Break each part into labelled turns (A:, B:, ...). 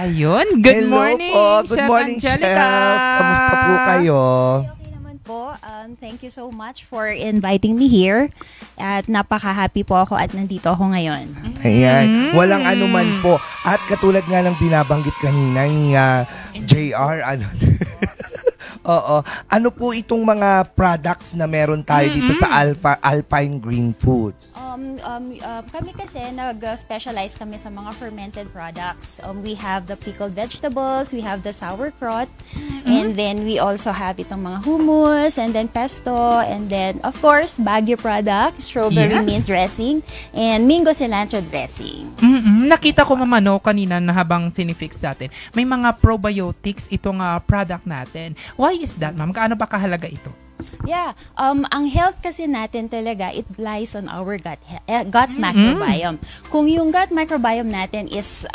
A: Ayun, good morning,
B: Good
A: Chef
B: morning,
A: Angelica.
B: Chef. Kamusta po kayo?
C: Okay naman po. Thank you so much for inviting me here. At napaka-happy po ako at nandito ako ngayon.
B: Ayan. Walang anuman po. At katulad nga ng binabanggit kanina ni JR, Oo. Ano po itong mga products na meron tayo dito sa Alpine Green Foods?
C: Kami kasi nag-specialize kami sa mga fermented products. We have the pickled vegetables, we have the sauerkraut, and then we also have itong mga hummus, and then pesto, and then of course Baguio products, strawberry mint dressing, and mango cilantro dressing.
A: Nakita ko mamano kanina na habang sinifix natin, may mga probiotics itong product natin. Why is that, ma'am? Kaano ba kahalaga ito?
C: Yeah, ang health kasi natin talaga, it lies on our gut microbiome. Kung yung gut microbiome natin is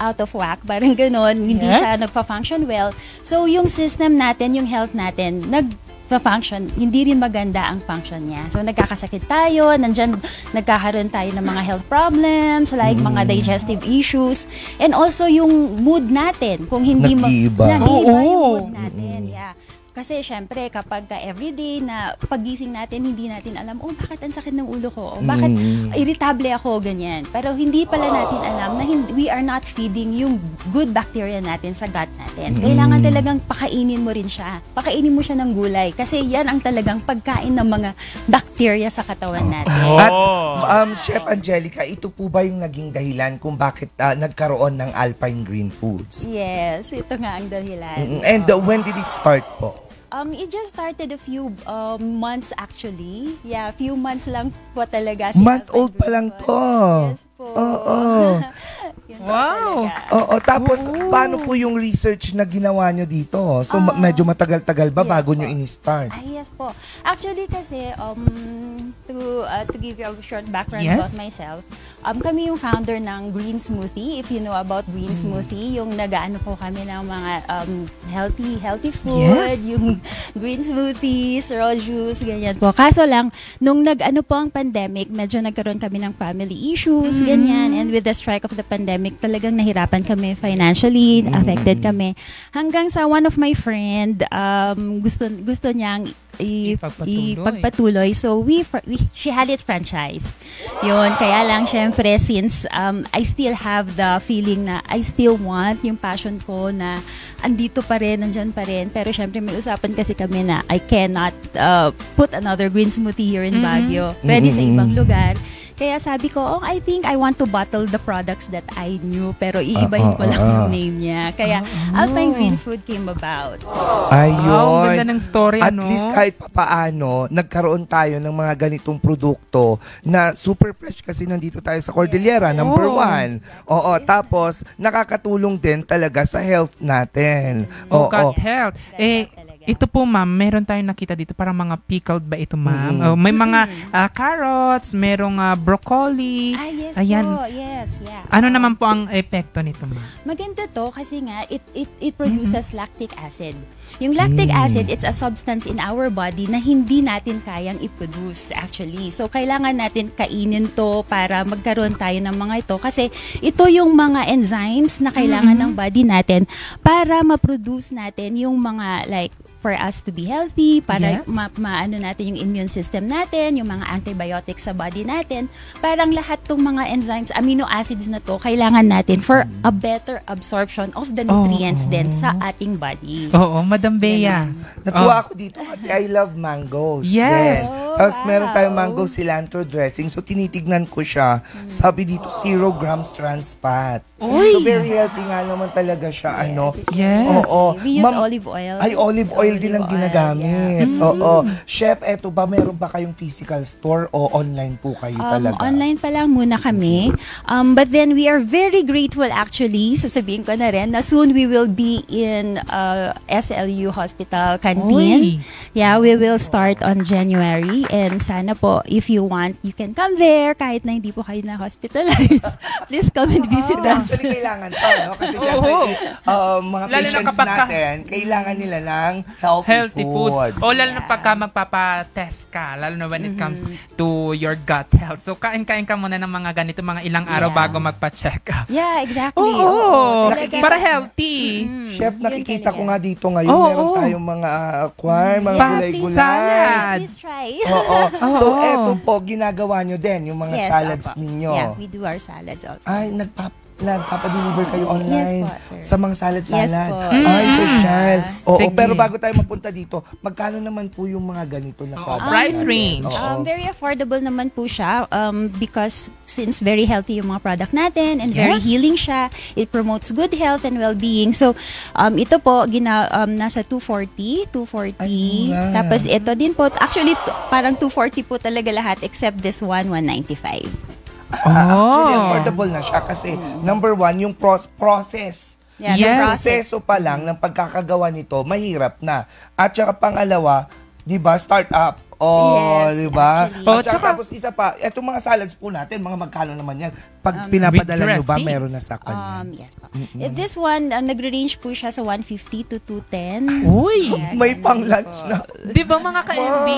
C: out of whack, parang gano'n, hindi siya nagpa-function well, so yung system natin, yung health natin, nagpa-function, hindi rin maganda ang function niya. So nagkakasakit tayo, nagkakaroon tayo ng mga health problems, like mga digestive issues, and also yung mood natin, kung hindi
B: nag-iiba
C: yung mood natin, yeah. Kasi syempre kapag everyday na pagising natin, hindi natin alam, bakit ang sakit ng ulo ko? Bakit irritable ako, ganyan. Pero hindi pala natin alam na we are not feeding yung good bacteria natin sa gut natin. Kailangan talagang pakainin mo rin siya. Pakainin mo siya ng gulay. Kasi yan ang talagang pagkain ng mga bacteria sa katawan natin.
B: At Chef Angelica, ito po ba yung naging dahilan kung bakit nagkaroon ng Alpine Green Foods?
C: Yes, ito nga ang dahilan.
B: And when did it start po?
C: It just started a few months actually. Yeah, a few months lang po talaga.
B: Month-old pa lang to.
C: Yes po.
B: Oo.
A: Wow.
B: Oo, tapos paano po yung research na ginawa nyo dito? So medyo matagal-tagal ba bago nyo in-start?
C: Yes po. Actually kasi to give you a short background about myself, kami yung founder ng Green Smoothie. If you know about Green Smoothie, yung nag-aano po kami ng mga healthy food, yung green smoothies, raw juice, ganyan po. Kaso lang, nung nag-ano po ang pandemic, medyo nagkaroon kami ng family issues, ganyan. And with the strike of the pandemic, talagang nahirapan kami financially, affected kami. Hanggang sa one of my friend, gusto niyang ipagpatuloy. So she had it franchised. Yun, kaya lang syempre since I still have the feeling na I still want yung passion ko na andito pa rin, nandyan pa rin. Pero syempre may usapan kasi kami na I cannot put another green smoothie here in Baguio. Pwede sa ibang lugar. Kaya sabi ko, I think I want to bottle the products that I knew, pero iibahin ko lang yung name niya. Kaya Alpine Green Food came about.
B: Ayun.
A: Ganda ng story,
B: At least kahit papaano, nagkaroon tayo ng mga ganitong produkto na super fresh kasi nandito tayo sa Cordillera, number 1. Oo, tapos nakakatulong din talaga sa health natin.
A: Gut health. Ito po, ma'am, meron tayong nakita dito, parang mga pickled ba ito, ma'am? May mga carrots, merong broccoli.
C: Yes
A: Ayan.
C: po, yes, yeah.
A: Ano naman po ang epekto nito, ma'am?
C: Maganda to kasi nga, it produces lactic acid. Yung lactic acid, it's a substance in our body na hindi natin kayang i-produce actually. So, kailangan natin kainin to para magkaroon tayo ng mga ito. Kasi ito yung mga enzymes na kailangan ng body natin para ma-produce natin yung mga like for us to be healthy, para maano natin yung immune system natin, yung mga antibiotics sa body natin. Parang lahat ng mga enzymes, amino acids na to, kailangan natin for a better absorption of the nutrients din sa ating body.
A: Oo, Madam Bea.
B: Natuwa ako dito kasi I love mangoes.
A: Yes.
B: Tapos meron tayong mango cilantro dressing. So tinitignan ko siya. Sabi dito 0 grams trans fat. So very healthy nga naman talaga siya.
A: Yes.
B: Oo.
C: We use olive oil.
B: Ay, olive oil din ang ginagamit. Oo. Chef, eto ba, meron ba kayong physical store o online po kayo talaga?
C: Online pa lang muna kami. But then we are very grateful actually, sasabihin ko na rin, na soon we will be in SLU Hospital Canteen. Yeah, we will start on January. free and sana po, if you want, you can come there kahit na hindi po kayo na-hospitalize. Please come and visit us.
B: Actually, kailangan to, no? Kasi syempre, mga
A: Lalo na
B: patients
A: kapag
B: natin, kailangan nila ng healthy foods.
A: O lalo na pagka magpapa-test ka, lalo na when it comes to your gut health. So, kain-kain ka muna ng mga ganito, mga ilang araw bago magpa-check up.
C: Yeah, exactly.
A: Oo.
C: Talaga.
A: Para healthy.
B: Chef, nakikita
C: talaga.
B: ko nga dito ngayon, meron tayong mga mga gulay-gulay.
A: Salad.
C: Please try.
B: Oo. So, eto po, ginagawa nyo din, yung mga
C: Yes,
B: salads
C: opo.
B: ninyo.
C: Yeah, we do our salads also.
B: Ay, nagpapadeliver kayo online
C: Yes po, sir.
B: sa mga salad.
C: Yes po.
B: Ay, social. Oo,
A: Sige.
B: pero bago tayo mapunta dito, magkano naman po yung mga ganito na products?
A: Price
B: natin?
A: range.
B: Oo.
C: Very affordable naman po siya because since very healthy yung mga product natin and very
A: Yes.
C: healing siya, it promotes good health and well-being. So, ito po, nasa 240.
B: Ay, mura.
C: Tapos ito din po, actually, parang 240 po talaga lahat except this one, 195.
B: Actually, affordable na siya kasi number one, yung process.
C: Yeah,
A: Yes.
C: the process.
B: Proseso pa lang ng pagkakagawa nito, mahirap na. At saka pangalawa, di ba, start-up.
C: Yes,
B: Di ba?
C: actually.
B: At saka,
A: Tsaka-
B: tapos isa pa, etong mga salads po natin, mga magkano naman yan? Pag pinapadala nyo
A: with
B: ba,
A: dressing.
B: meron na sa kanya?
C: Yes po. This one, nagre-range po siya sa 150 to 210.
A: Uy.
C: Yeah,
B: May
C: ganun
B: pang-lunch
C: po.
B: na.
A: Di ba mga ka-MB?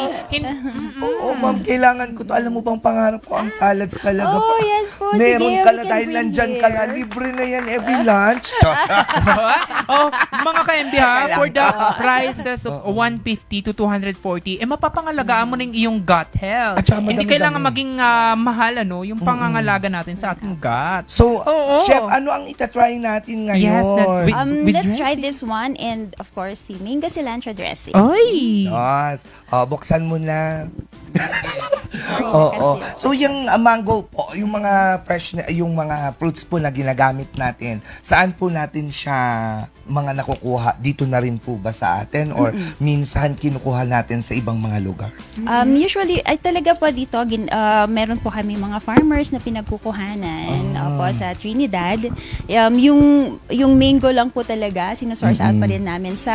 B: Oo, ma'am, kailangan ko to. Alam mo bang pangarap ko ang salads talaga?
C: Oh, yes po.
B: Meron
C: Sige,
B: ka
C: we
B: na
C: can
B: dahil
C: bring
B: nandyan ka na.
C: here.
B: Libre na yan every lunch.
A: Mga ka-MB ha, for the prices of 150 to 240, mapapangalagaan mo na yung iyong gut health.
B: At saka
A: Hindi
B: madami-dami.
A: kailangan maging mahal, yung pangangalaga natin sa ating gut.
B: So,
A: Oo.
B: Chef, ano ang itatry natin ngayon?
A: Yes, with
C: Let's try
A: dressing.
C: this one and of course si mango cilantro dressing.
A: Ay!
B: Yes. Buksan mo na.
C: Sorry,
B: Oo.
C: kasi-
B: So yung mango po, yung mga fresh na, yung mga fruits po na ginagamit natin, saan po natin siya mga nakukuha? Dito na rin po ba sa atin or minsan kinukuha natin sa ibang mga lugar?
C: Usually, ay talaga po dito, meron po kami mga farmers na pinagkukuhanan po sa Trinidad. Yung mango lang po talaga, sinusource out pa rin namin sa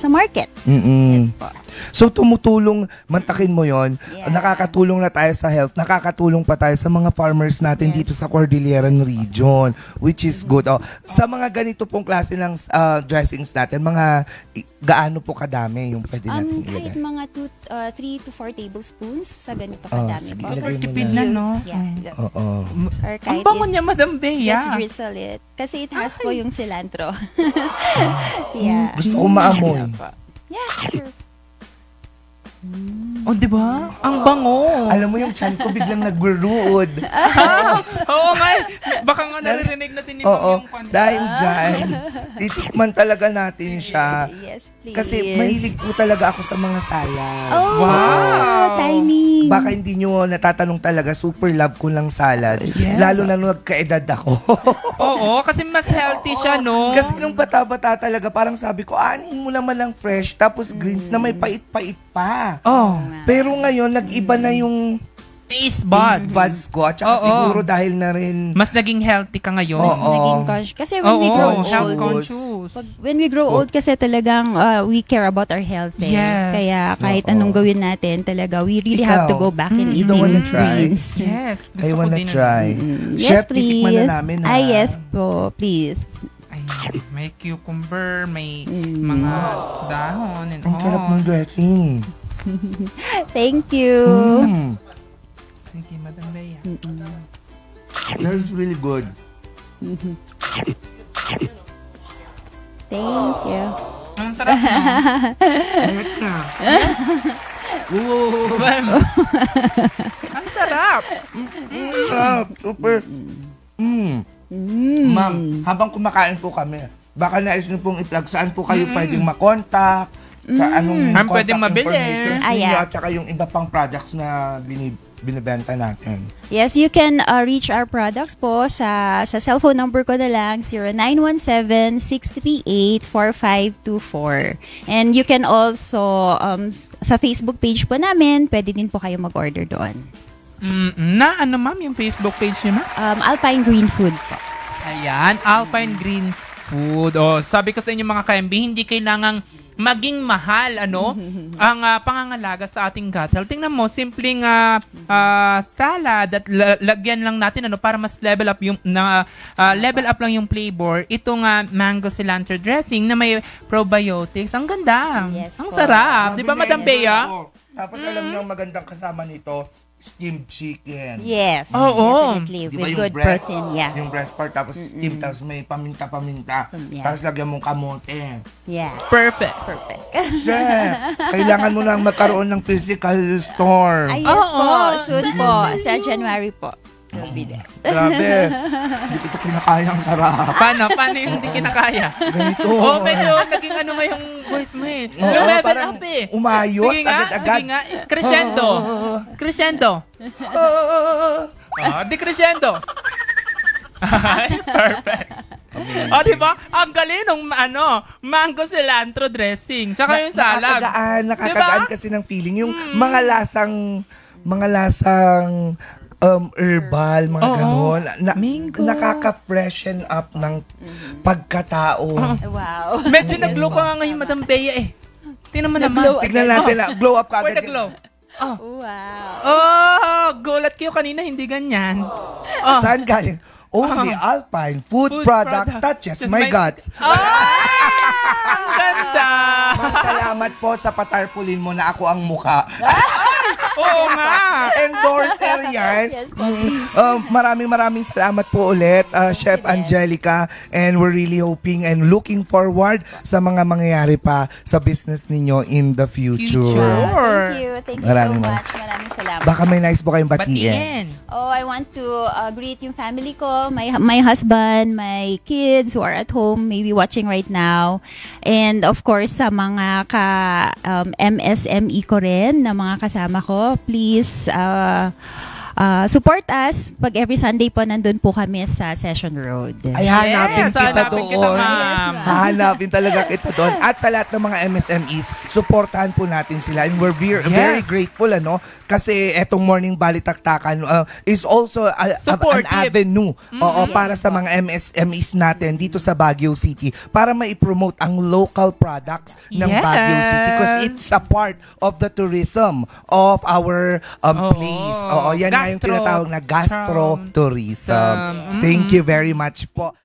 C: market. Yes po.
B: So tumutulong, mantakin mo yon,
C: Yeah.
B: nakakatulong na tayo sa health, nakakatulong pa tayo sa mga farmers natin
C: Yes.
B: dito sa Cordilleran region, which is good. Sa mga ganito pong klase ng dressings natin, mga gaano po kadami yung pwede natin
C: Kahit
B: ilagay?
C: mga 3 to 4 tablespoons sa ganito kadami
B: sige,
C: po.
B: ilagay mo
A: Tipid
B: na.
A: na, no?
C: Yeah.
B: Oo.
C: Or
A: Ang
C: kahit
A: bango niya, Madam Bea.
C: just drizzle it. Kasi it has po yung cilantro. Yeah.
B: Gusto ko maamoy.
C: Yeah, sure.
A: Oh, di ba? Ang bango.
B: Alam mo yung chan ko biglang nagruruod.
A: Oo nga. Baka nga naririnig natin yung
B: Oo,
A: kanta.
B: dahil dyan, titikman talaga natin siya.
C: Yes, please.
B: Kasi mahilig po talaga ako sa mga salad.
C: Oh,
A: Wow.
C: tiny.
B: Baka hindi nyo natatanong talaga, super love ko lang salad.
A: Yes.
B: Lalo na nung nagkaedad ako.
A: Oo, kasi mas healthy siya, no?
B: Kasi nung bata-bata talaga, parang sabi ko, anin mo naman ng fresh, tapos greens na may pait-pait pa.
A: Oh,
B: Pero ngayon, nag-iba na yung
A: taste
B: taste
A: buds.
B: buds ko. At saka
A: Oo.
B: siguro dahil na rin,
A: Mas naging healthy ka ngayon.
B: Oo.
C: Naging conscious. Kasi when we grow
A: Oo, health
C: old,
A: conscious.
C: when we grow old kasi talagang we care about our health. Eh.
A: Yes.
C: Kaya kahit
B: Oo.
C: anong gawin natin, talaga we really have to
B: Ikaw,
C: go back and
B: you
C: eat
B: don't wanna
C: in
B: try?
C: greens.
A: Yes. Gusto
B: I
A: ko
B: wanna
A: din.
B: try.
C: Yes,
B: Chef, titikman
C: please.
B: na namin ha.
C: Yes po, please.
A: Ay, may cucumber, may mga dahon and
B: Ang sarap ng
A: all.
B: dressing.
C: Thank you.
A: Sige, Madam Bea.
B: That's really good.
C: Thank you.
A: Ang sarap na.
B: Oo.
A: Ang sarap.
B: Sarap. Super. Ma'am, habang kumakain po kami, baka nais niyo pong i-plug saan po kayo pwedeng makontak, sa anong
A: Saan
B: contact
A: pwedeng mabili?
B: information
C: Ah,
B: ninyo,
C: yeah.
B: at saka yung iba pang products na binibenta natin.
C: Yes, you can reach our products po sa cellphone number ko na lang, 0917-638-4524. And you can also, sa Facebook page po namin, pwede din po kayo mag-order doon.
A: Na ano ma'am, yung Facebook page niyo ma'am?
C: Alpine Green Food po.
A: Ayan, Alpine Green Food. Oh, sabi ko sa inyo mga ka-MB, hindi kailangang maging mahal ang pangangalaga sa ating gut health. Tingnan mo, simpleng salad at lagyan lang natin para mas level up lang yung flavor. Itong mango cilantro dressing na may probiotics. Ang ganda.
C: Yes,
A: ang
C: po.
A: sarap. Di ba, Madam Bea?
B: Tapos alam niyo ang magandang kasama nito, steamed chicken.
C: Yes,
A: Oo.
C: definitely.
B: Di ba
C: With
B: yung
C: good
B: breast,
C: protein, yeah.
B: yung breast part, tapos steamed, tapos may paminta-paminta,
C: Yeah.
B: tapos lagyan mong kamote.
C: Yeah.
A: Perfect.
C: Perfect.
B: Chef, kailangan mo lang magkaroon ng physical store.
C: Ay, yes
A: Oo.
C: po. Soon po. Sa January po. We'll be there.
B: Grabe, hindi ko ito kinakayang harap.
A: Paano yung hindi kinakaya?
B: Ganito.
A: Medyo naging nga yung voice mo eh.
B: Oo,
A: Level
B: parang
A: up eh.
B: umayos
A: Sige nga,
B: agad-agad.
A: sige nga. Crescendo. Di crescendo. Ay, perfect. Diba? Ang galing ng mango cilantro dressing. Tsaka yung salad.
B: Nakakagaan kasi ng feeling. Yung mga lasang herbal, mga ganon.
A: Mango.
B: Nakaka-freshen up ng pagkatao.
C: Wow.
A: Medyo nag-glow ka nga ngayon, Madam Bea eh. Tingnan mo naman.
B: Tignan natin, glow up ka
A: Where
B: agad.
A: the glow?
C: Wow.
A: Gulat kayo kanina, hindi ganyan.
B: Saan galing? Only Alpine food product touches my gut.
A: Ang ganda!
B: Salamat po sa patarpulin mo na ako ang muka.
A: Oo nga!
B: Endorser yan.
C: Yes po, please.
B: Maraming salamat po ulit, Chef Angelica. And we're really hoping and looking forward sa mga mangyayari pa sa business ninyo in the future.
C: Thank you. Thank you
B: Maraming
C: so much. Maraming salamat.
B: Baka may nice po kayong batiin.
C: Oh, I want to greet yung family ko, my husband, my kids who are at home, maybe watching right now. And of course, sa mga MSME ko rin, na mga kasama ko, please support us. Pag every Sunday po, nandun po kami sa Session Road.
B: Ay, hanapin kita
A: hanapin kita,
B: doon.
A: ma'am.
B: Hanapin talaga kita doon. At sa lahat ng mga MSMEs, supportahan po natin sila. And we're very grateful, kasi etong Morning Balitaktakan is also an avenue para sa mga MSMEs natin dito sa Baguio City para ma-promote ang local products ng Baguio City because it's a part of the tourism of our place. Yan nga yung tinatawag na gastro-tourism. Thank you very much po.